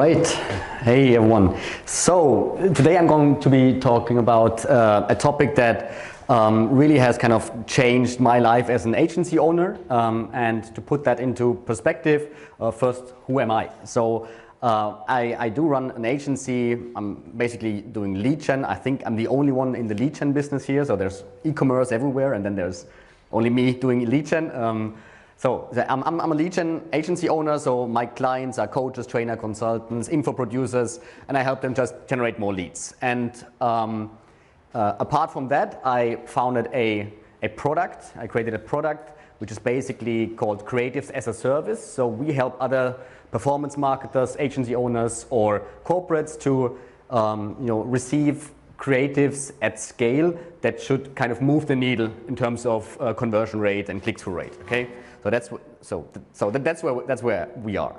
right. Hey everyone. So today I'm going to be talking about a topic that really has kind of changed my life as an agency owner. And to put that into perspective, first, who am I? So I do run an agency. I'm basically doing lead gen. I think I'm the only one in the lead gen business here. So there's e-commerce everywhere, and then there's only me doing lead gen. So I'm a lead gen agency owner, so my clients are coaches, trainer, consultants, info producers, and I help them just generate more leads. And apart from that, I founded a product. I created a product which is basically called Creatives as a Service. So we help other performance marketers, agency owners, or corporates to receive creatives at scale that should kind of move the needle in terms of conversion rate and click-through rate. Okay, so that's where we are.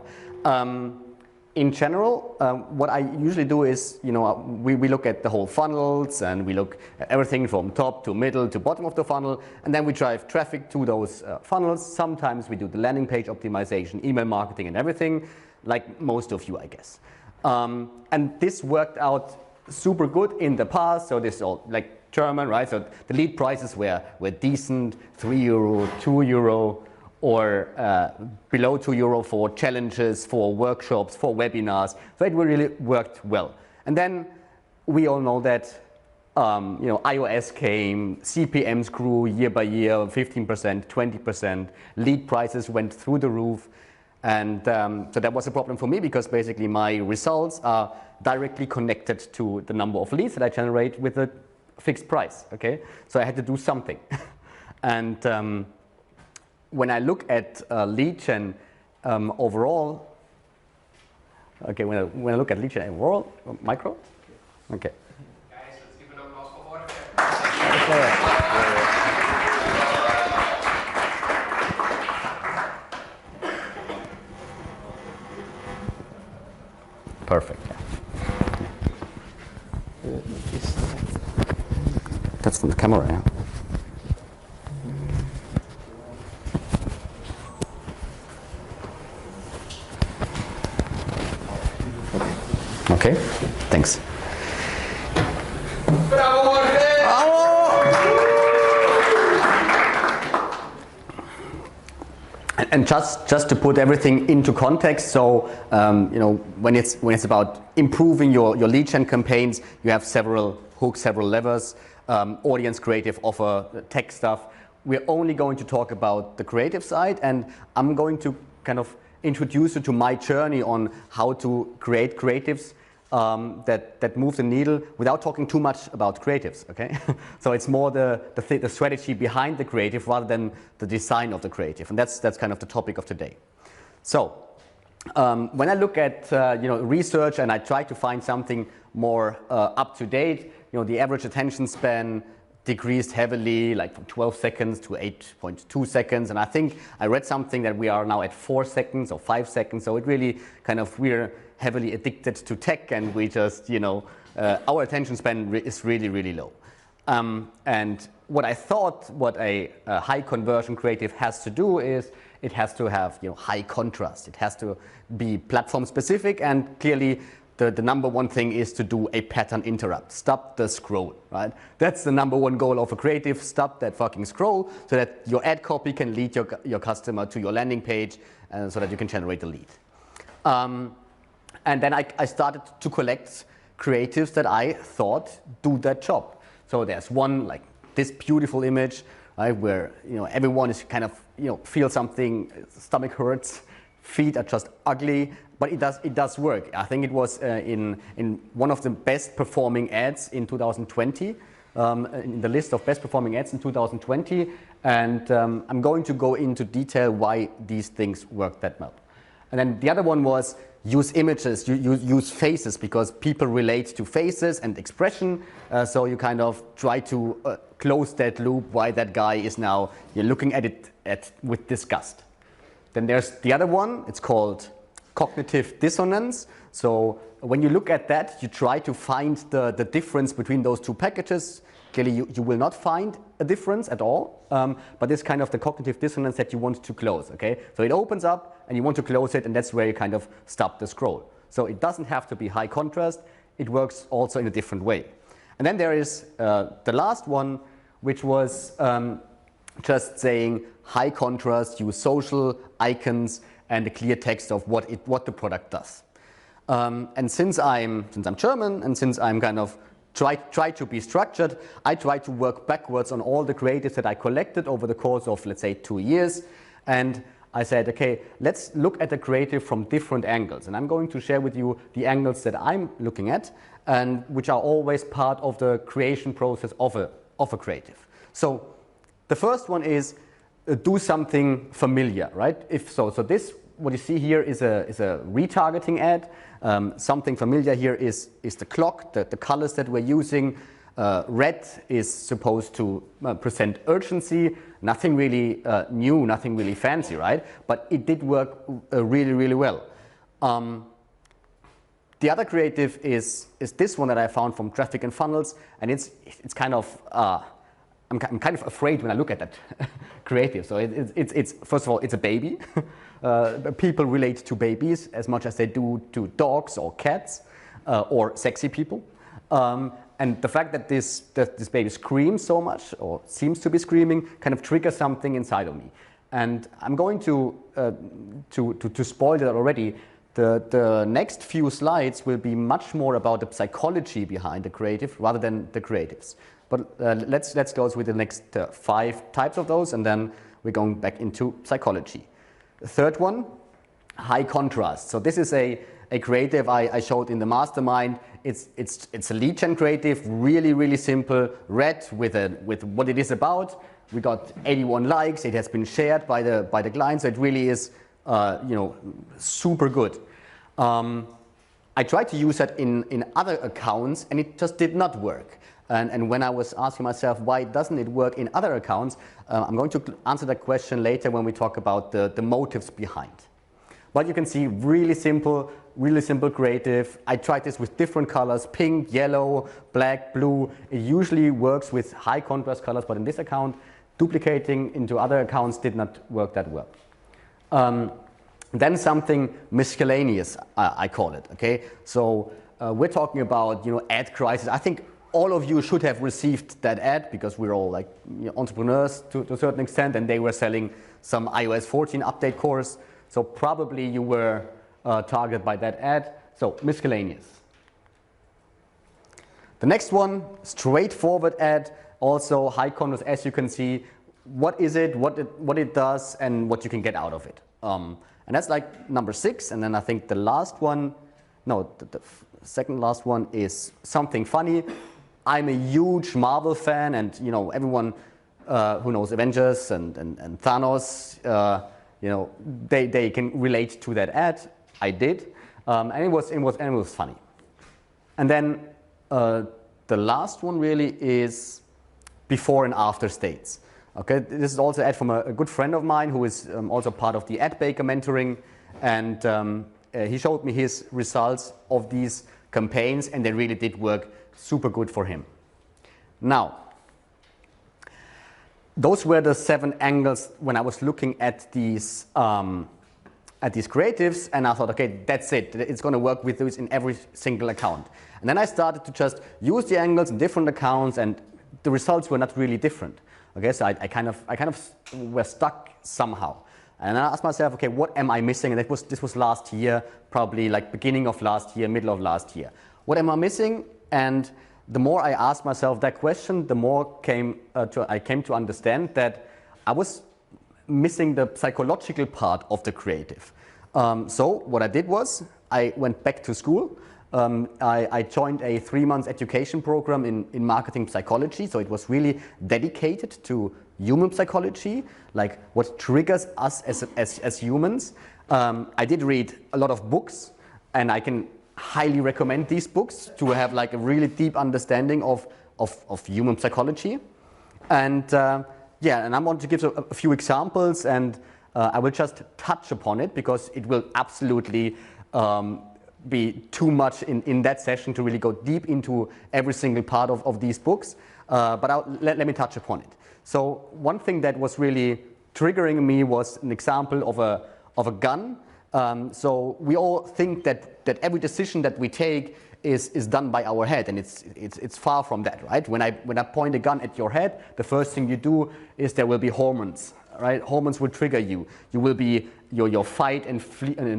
In general, what I usually do is, we look at the whole funnels, and we look at everything from top to middle to bottom of the funnel, and then we drive traffic to those funnels. Sometimes we do the landing page optimization, email marketing, and everything, like most of you, I guess. And this worked out super good in the past. So this is all like German, right? So the lead prices were decent, €3, €2, or below €2 for challenges, for workshops, for webinars. So it really worked well. And then we all know that iOS came, CPMs grew year by year, 15%, 20%, lead prices went through the roof. And so that was a problem for me, because basically my results are directly connected to the number of leads that I generate with a fixed price. Okay, so I had to do something. And when I look at lead gen overall, okay, when I look at lead gen overall, micro, okay. Guys, let's give an applause for Roth. Perfect. That's from the camera, yeah. Okay, thanks. And just to put everything into context, so when it's about improving your lead gen campaigns, you have several hooks, several levers, audience, creative, offer, tech stuff. We're only going to talk about the creative side, and I'm going to kind of introduce you to my journey on how to create creatives that move the needle without talking too much about creatives. Okay, so it's more the strategy behind the creative rather than the design of the creative, and that's kind of the topic of today. So when I look at research, and I try to find something more up to date, the average attention span decreased heavily, like from 12 seconds to 8.2 seconds. And I think I read something that we are now at 4 seconds or 5 seconds. So it really we're heavily addicted to tech, and we just, our attention span is really, really low. And what I thought what a high conversion creative has to do is it has to have high contrast. It has to be platform specific, and clearly the number one thing is to do a pattern interrupt. Stop the scroll, right? That's the number one goal of a creative. Stop that fucking scroll so that your ad copy can lead your customer to your landing page, so that you can generate a lead. And then I started to collect creatives that I thought do that job. So there's one like this beautiful image, right, where everyone is kind of feel something, stomach hurts, feet are just ugly, but it does work. I think it was in one of the best performing ads in 2020, in the list of best performing ads in 2020, and I'm going to go into detail why these things work that well. And then the other one was use images, use faces, because people relate to faces and expression. So you kind of try to close that loop why that guy is now looking at it with disgust. Then there's the other one. It's called cognitive dissonance. So when you look at that, you try to find the difference between those two packages. Clearly, you will not find a difference at all, but this kind of the cognitive dissonance that you want to close. Okay, so it opens up and you want to close it, and that's where you kind of stop the scroll. So it doesn't have to be high contrast. It works also in a different way. And then there is the last one, which was just saying high contrast, use social icons and a clear text of what the product does. And since I'm German and since I'm kind of try to be structured, I try to work backwards on all the creatives that I collected over the course of, let's say, 2 years. And I said, okay, let's look at the creative from different angles. And I'm going to share with you the angles that I'm looking at and which are always part of the creation process of a creative. So the first one is do something familiar, right? So this, what you see here is a retargeting ad. Something familiar here is the clock, the colors that we're using. Red is supposed to present urgency, nothing really new, nothing really fancy, right? But it did work really, really well. The other creative is this one that I found from Traffic and Funnels, and it's kind of I'm kind of afraid when I look at that creative. So it's first of all, it's a baby. People relate to babies as much as they do to dogs or cats or sexy people. And the fact that this baby screams so much or seems to be screaming kind of triggers something inside of me. And I'm going to spoil that already. The next few slides will be much more about the psychology behind the creative rather than the creatives. But let's go with the next 5 types of those, and then we're going back into psychology. The third one, high contrast. So this is a creative I showed in the Mastermind. It's a lead gen creative, really, really simple, red with what it is about. We got 81 likes. It has been shared by the client, so it really is super good. I tried to use that in other accounts, and it just did not work. And when I was asking myself, why doesn't it work in other accounts, I'm going to answer that question later when we talk about the motives behind. But you can see really simple creative. I tried this with different colors, pink, yellow, black, blue. It usually works with high contrast colors, but in this account, duplicating into other accounts did not work that well. Then something miscellaneous, I call it, okay? So we're talking about, ad crisis. I think all of you should have received that ad because we're all like entrepreneurs to a certain extent, and they were selling some iOS 14 update course. So probably you were targeted by that ad. So miscellaneous. The next one, straightforward ad, also high contrast, as you can see. What is it, what it does, and what you can get out of it. And that's like number 6. And then I think the last one, no, the second last one is something funny. I'm a huge Marvel fan, and everyone who knows Avengers and Thanos, they can relate to that ad. I did, and it was funny. And then the last one really is before and after states. Okay, this is also an ad from a good friend of mine who is also part of the Ad Baker mentoring, and he showed me his results of these campaigns, and they really did work super good for him. Now, those were the 7 angles when I was looking at these creatives, and I thought, okay, that's it. It's going to work with those in every single account. And then I started to just use the angles in different accounts, and the results were not really different. Okay, so I kind of were stuck somehow. And I asked myself, okay, what am I missing? And this was last year, probably like beginning of last year, middle of last year. What am I missing? And the more I asked myself that question, the more I came to understand that I was missing the psychological part of the creative. So what I did was I went back to school. I joined a 3-month education program in marketing psychology. So it was really dedicated to human psychology, like what triggers us as humans. I did read a lot of books, and I can highly recommend these books to have like a really deep understanding of human psychology. And and I want to give a few examples, and I will just touch upon it because it will absolutely be too much in that session to really go deep into every single part of these books, but let me touch upon it. So one thing that was really triggering me was an example of a gun So we all think that every decision that we take is done by our head, and it's far from that, right? When I point a gun at your head, the first thing you do is there will be hormones, right? Hormones will trigger you. You will be your fight and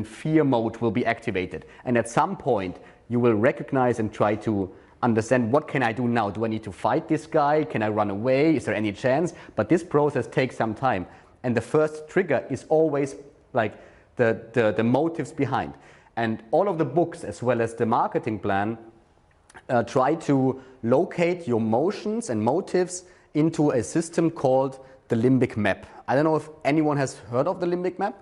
fear mode will be activated, and at some point you will recognize and try to understand, what can I do now? Do I need to fight this guy? Can I run away? Is there any chance? But this process takes some time, and the first trigger is always like the motives behind. And all of the books, as well as the marketing plan, try to locate your emotions and motives into a system called the limbic map. I don't know if anyone has heard of the limbic map.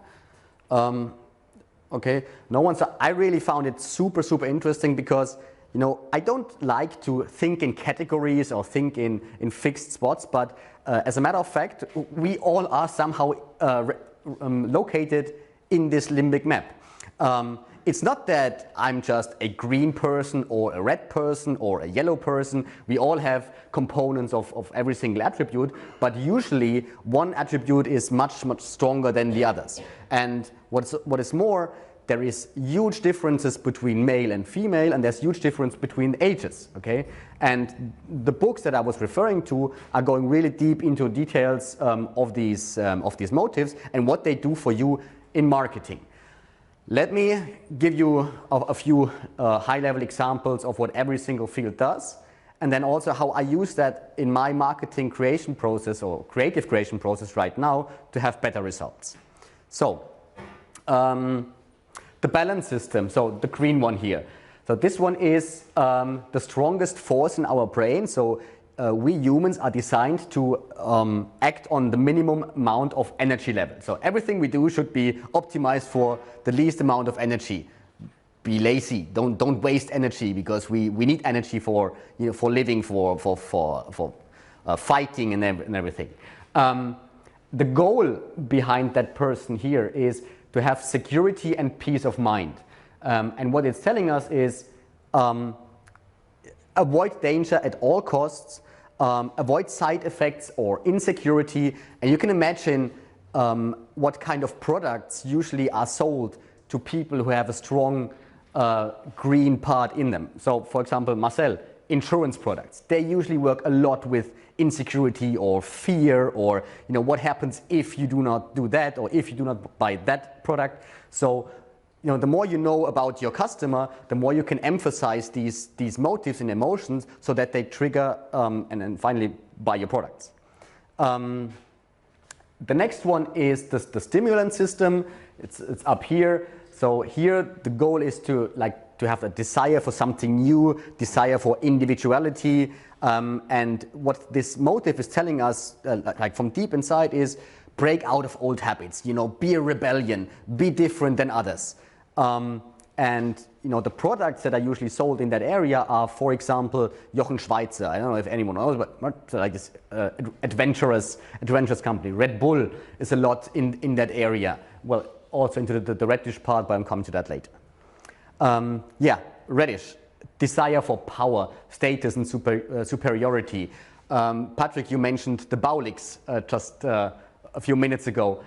Okay, no one. So I really found it super interesting because, you know, I don't like to think in categories or think in fixed spots, but as a matter of fact, we all are somehow located in this limbic map. It's not that I'm just a green person or a red person or a yellow person. We all have components of every single attribute, but usually one attribute is much stronger than the others. And what is more, there is huge differences between male and female, and there's huge difference between ages, okay? And the books that I was referring to are going really deep into details of these motives and what they do for you in marketing. Let me give you a few high-level examples of what every single field does, and then also how I use that in my marketing creation process or creative creation process right now to have better results. So, the balance system, so the green one here. So this one is the strongest force in our brain. So we humans are designed to act on the minimum amount of energy level. So everything we do should be optimized for the least amount of energy. Be lazy. Don't waste energy, because we need energy for, you know, for living, for fighting and everything. The goal behind that person here is to have security and peace of mind. And what it's telling us is avoid danger at all costs, avoid side effects or insecurity, and you can imagine what kind of products usually are sold to people who have a strong green part in them. So, for example, Marcel, insurance products, they usually work a lot with insecurity or fear, or, you know, what happens if you do not do that, or if you do not buy that product. So, you know, the more you know about your customer, the more you can emphasize these motives and emotions so that they trigger and then finally buy your products. The next one is the stimulant system. It's up here. So here the goal is to have a desire for something new, desire for individuality, and what this motive is telling us, like from deep inside, is break out of old habits. You know, be a rebellion, be different than others. And, you know, the products that are usually sold in that area are, for example, Jochen Schweizer. I don't know if anyone knows, but like this adventurous company. Red Bull is a lot in that area. Well, also into the reddish part, but I'm coming to that later. Yeah, reddish. Desire for power, status, and superiority. Patrick, you mentioned the Baulics just a few minutes ago.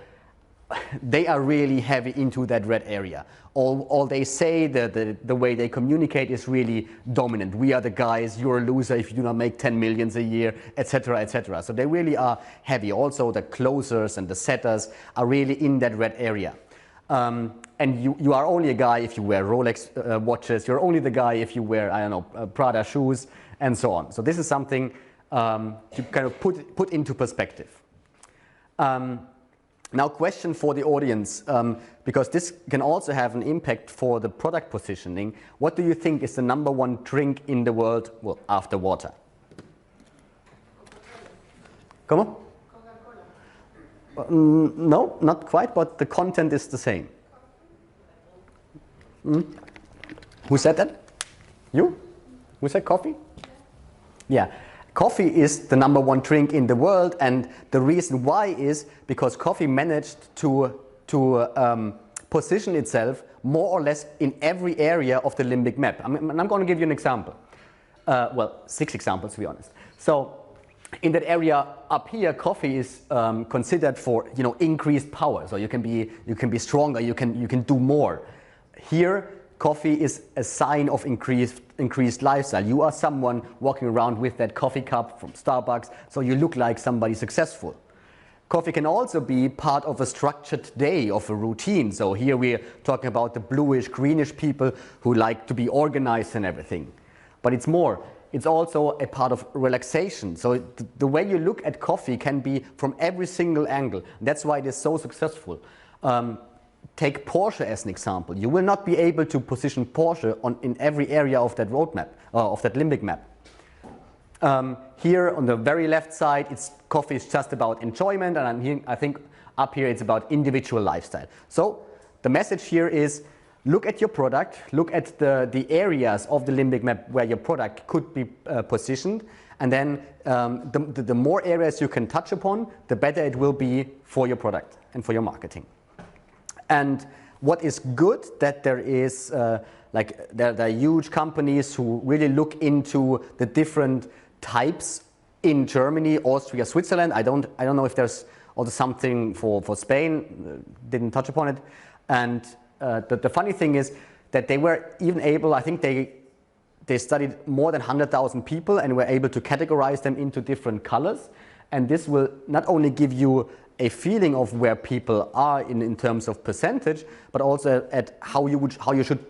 They are really heavy into that red area. All they say, the way they communicate is really dominant. We are the guys, you're a loser if you do not make 10 millions a year, etc., etc. So they really are heavy. Also, the closers and the setters are really in that red area. And you are only a guy if you wear Rolex watches. You're only the guy if you wear, I don't know, Prada shoes, and so on. So this is something to kind of put into perspective. Now, question for the audience, because this can also have an impact for the product positioning. What do you think is the #1 drink in the world, well, after water? Come on? No, not quite, but the content is the same. Who said that? You? Who said coffee? Yeah. Coffee is the #1 drink in the world, and the reason why is because coffee managed to position itself more or less in every area of the limbic map. I'm going to give you an example. Well, 6 examples to be honest. So In that area up here, coffee is considered for increased power. So you can be stronger. You can do more. Here, coffee is a sign of increased lifestyle. You are someone walking around with that coffee cup from Starbucks, so you look like somebody successful. Coffee can also be part of a structured day, of a routine. So here we're talking about the bluish, greenish people who like to be organized and everything. But it's more. It's also a part of relaxation. So the way you look at coffee can be from every single angle. That's why it is so successful. Take Porsche as an example. You will not be able to position Porsche in every area of that roadmap, of that limbic map. Here on the very left side, coffee is just about enjoyment, and I think up here it's about individual lifestyle. So the message here is, look at your product, look at the areas of the limbic map where your product could be positioned, and then the more areas you can touch upon, the better it will be for your product and for your marketing. And what is good, that there is there are huge companies who really look into the different types in Germany, Austria, Switzerland. I don't know if there's also something for Spain. Didn't touch upon it. And the funny thing is that they were even able, I think they studied more than 100,000 people and were able to categorize them into different colors. And this will not only give you a feeling of where people are in terms of percentage, but also at how you should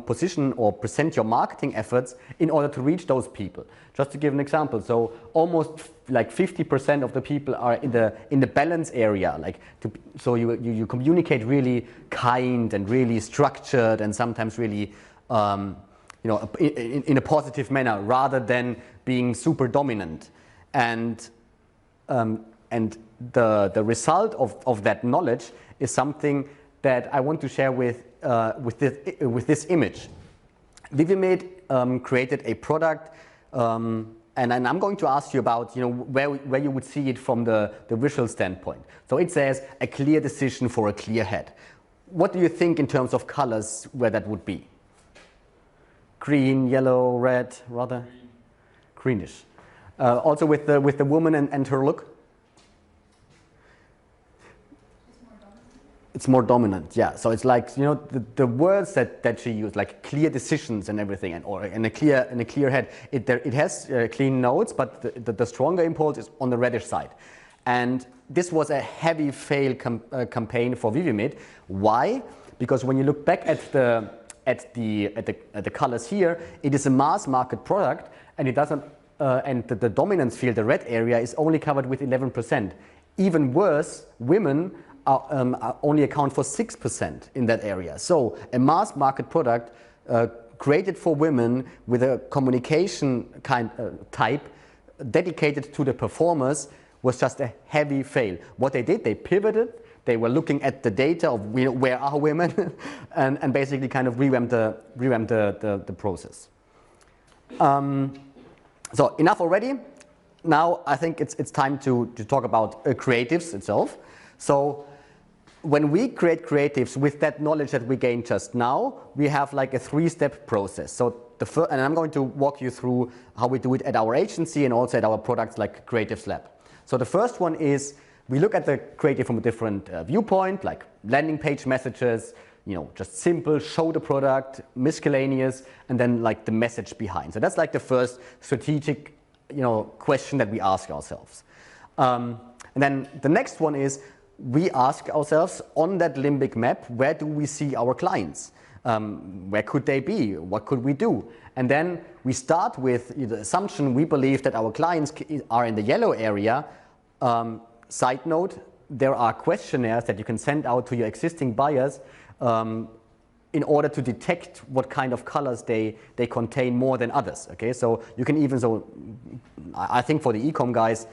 position or present your marketing efforts in order to reach those people. Just to give an example, so almost like 50% of the people are in the balance area. So you communicate really kind and really structured and sometimes really in a positive manner rather than being super dominant. And the result of that knowledge is something that I want to share with this image. Vivimid created a product, and I'm going to ask you about where you would see it from the visual standpoint. So it says a clear decision for a clear head. What do you think in terms of colors where that would be? Green, yellow, red, rather greenish. Also with the woman and her look. It's more dominant, yeah. So it's like the words that she used, like clear decisions and everything, and a clear head. It has clean notes, but the stronger impulse is on the reddish side. And this was a heavy fail campaign for Vivimid. Why? Because when you look back at the colors here, it is a mass market product, and it doesn't. And the dominance field, the red area, is only covered with 11%. Even worse, women only account for 6% in that area. So a mass market product created for women with a communication type dedicated to the performers was just a heavy fail. What they did, they pivoted. They were looking at the data of where are women and basically kind of revamped the process. So enough already. Now I think it's time to talk about creatives itself. So when we create creatives with that knowledge that we gained just now, we have like a 3-step process. So and I'm going to walk you through how we do it at our agency and also at our products like Creatives Lab. So the first one is we look at the creative from a different viewpoint, like landing page messages, just simple, show the product, miscellaneous, and then like the message behind. So that's like the first strategic, question that we ask ourselves. And then the next one is we ask ourselves on that limbic map, where do we see our clients? Where could they be? What could we do? And then we start with the assumption we believe that our clients are in the yellow area. Side note, there are questionnaires that you can send out to your existing buyers in order to detect what kind of colors they contain more than others. Okay, so you can even, I think for the e-com guys,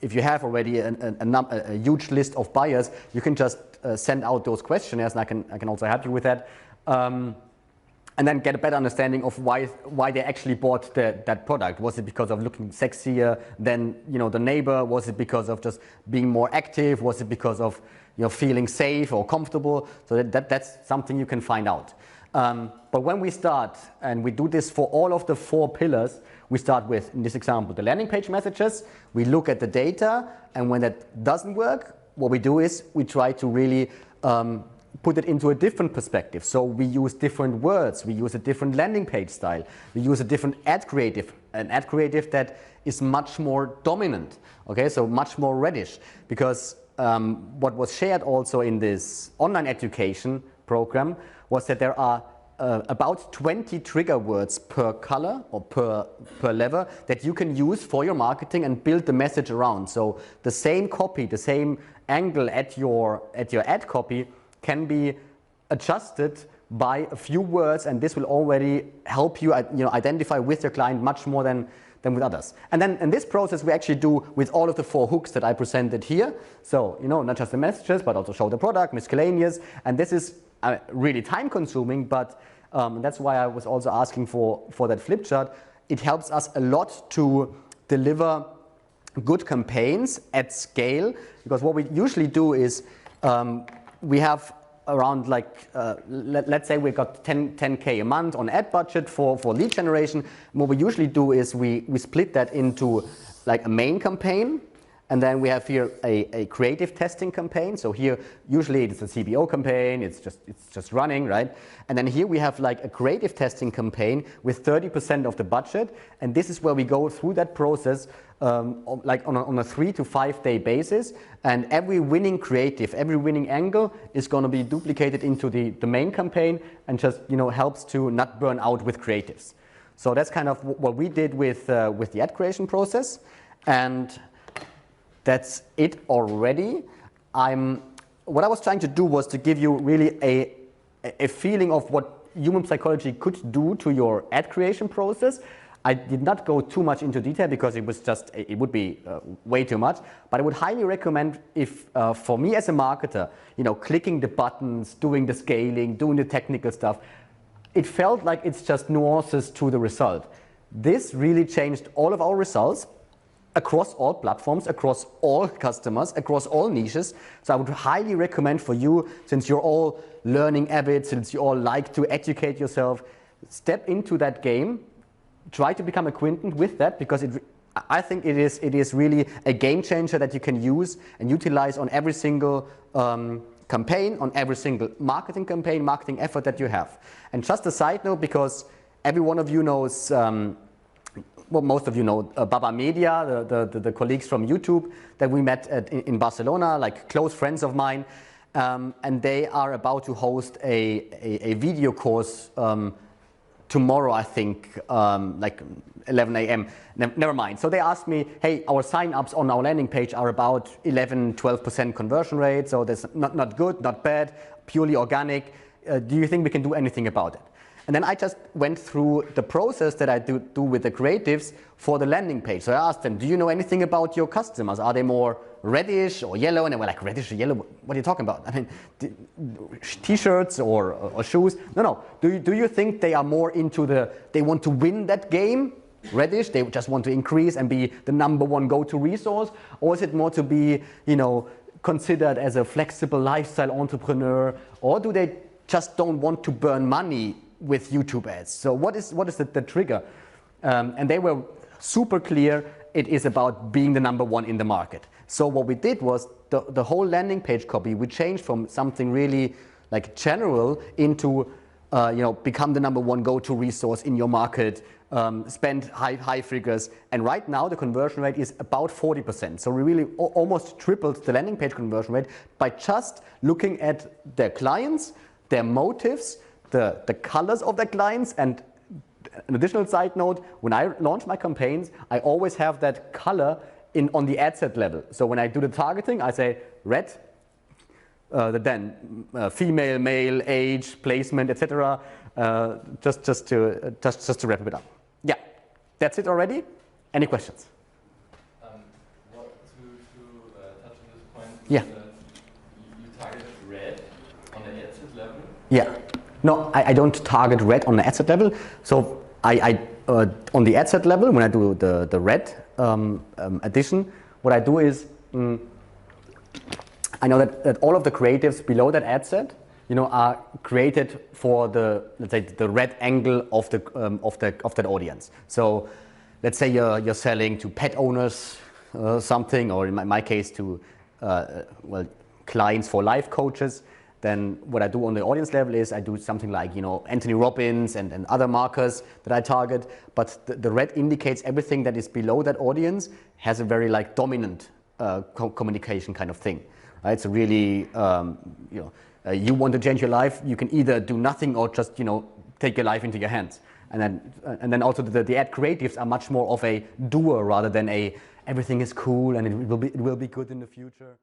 if you have already a huge list of buyers, you can just send out those questionnaires, and I can also help you with that, and then get a better understanding of why they actually bought that product. Was it because of looking sexier than the neighbor? Was it because of just being more active? Was it because of feeling safe or comfortable? So that's something you can find out. But when we start, and we do this for all of the 4 pillars, we start with, in this example, the landing page messages. We look at the data, and when that doesn't work, what we do is we try to really put it into a different perspective. So we use different words, we use a different landing page style, we use a different ad creative, an ad creative that is much more dominant, okay, so much more reddish, because what was shared also in this online education program was that there are about 20 trigger words per color or per level that you can use for your marketing and build the message around. So the same copy, the same angle at your ad copy can be adjusted by a few words, and this will already help you, identify with your client much more than with others. And then in this process we actually do with all of the 4 hooks that I presented here. So, not just the messages, but also show the product, miscellaneous, and this is really time consuming, but that's why I was also asking for that flip chart. It helps us a lot to deliver good campaigns at scale, because what we usually do is we have around let's say we got 10K a month on ad budget for lead generation. What we usually do is we split that into like a main campaign, and then we have here a creative testing campaign. So here usually it's a CBO campaign, it's just running, right? And then here we have like a creative testing campaign with 30% of the budget, and this is where we go through that process like on a 3 to 5 day basis, and every winning creative, every winning angle is going to be duplicated into the main campaign, and just helps to not burn out with creatives. So that's kind of what we did with the ad creation process, and that's it already. What I was trying to do was to give you really a feeling of what human psychology could do to your ad creation process. I did not go too much into detail because it would be way too much, but I would highly recommend, if for me as a marketer, clicking the buttons, doing the scaling, doing the technical stuff, it felt like it's just nuances to the result. This really changed all of our results across all platforms, across all customers, across all niches. So I would highly recommend for you, since you're all learning avid, since you all like to educate yourself, step into that game. Try to become acquainted with that, because I think it is really a game changer that you can use and utilize on every single campaign, on every single marketing campaign, marketing effort that you have. And just a side note, because every one of you knows, well, most of you know Baba Media, the colleagues from YouTube that we met in Barcelona, like close friends of mine, and they are about to host a video course tomorrow, I think, like 11 a.m. Never mind. So they asked me, hey, our sign-ups on our landing page are about 12% conversion rate. So that's not good, not bad, purely organic. Do you think we can do anything about it? And then I just went through the process that I do with the creatives for the landing page. So I asked them, do you know anything about your customers? Are they more reddish or yellow? And they were like, reddish or yellow? What are you talking about? I mean, t-shirts or shoes? No. Do you think they are more into they want to win that game? Reddish, they just want to increase and be the #1 go-to resource? Or is it more to be, considered as a flexible lifestyle entrepreneur? Or do they just don't want to burn money with YouTube ads? So what is the trigger? And they were super clear. It is about being the #1 in the market. So what we did was the whole landing page copy, we changed from something really like general into become the #1 go-to resource in your market, spend high figures, and right now the conversion rate is about 40%. So we really almost tripled the landing page conversion rate by just looking at their clients, their motives, the colors of the clients. And an additional side note, when I launch my campaigns, I always have that color on the ad set level. So when I do the targeting, I say red, then female, male, age, placement, etc. Just to wrap it up. Yeah, that's it already. Any questions? To touch on this point, yeah. You targeted red on the ad set level? Yeah. No, I don't target red on the ad set level. So I on the ad set level, when I do the red addition, what I do is I know that all of the creatives below that ad set, are created for the, let's say, the red angle of that audience. So let's say you're selling to pet owners something, or in my case to clients for life coaches. Then what I do on the audience level is I do something like Anthony Robbins and other markers that I target. But the red indicates everything that is below that audience has a very dominant communication kind of thing. Right? So really, you want to change your life, you can either do nothing or just take your life into your hands. And then also the ad creatives are much more of a doer rather than a everything is cool and it will be good in the future.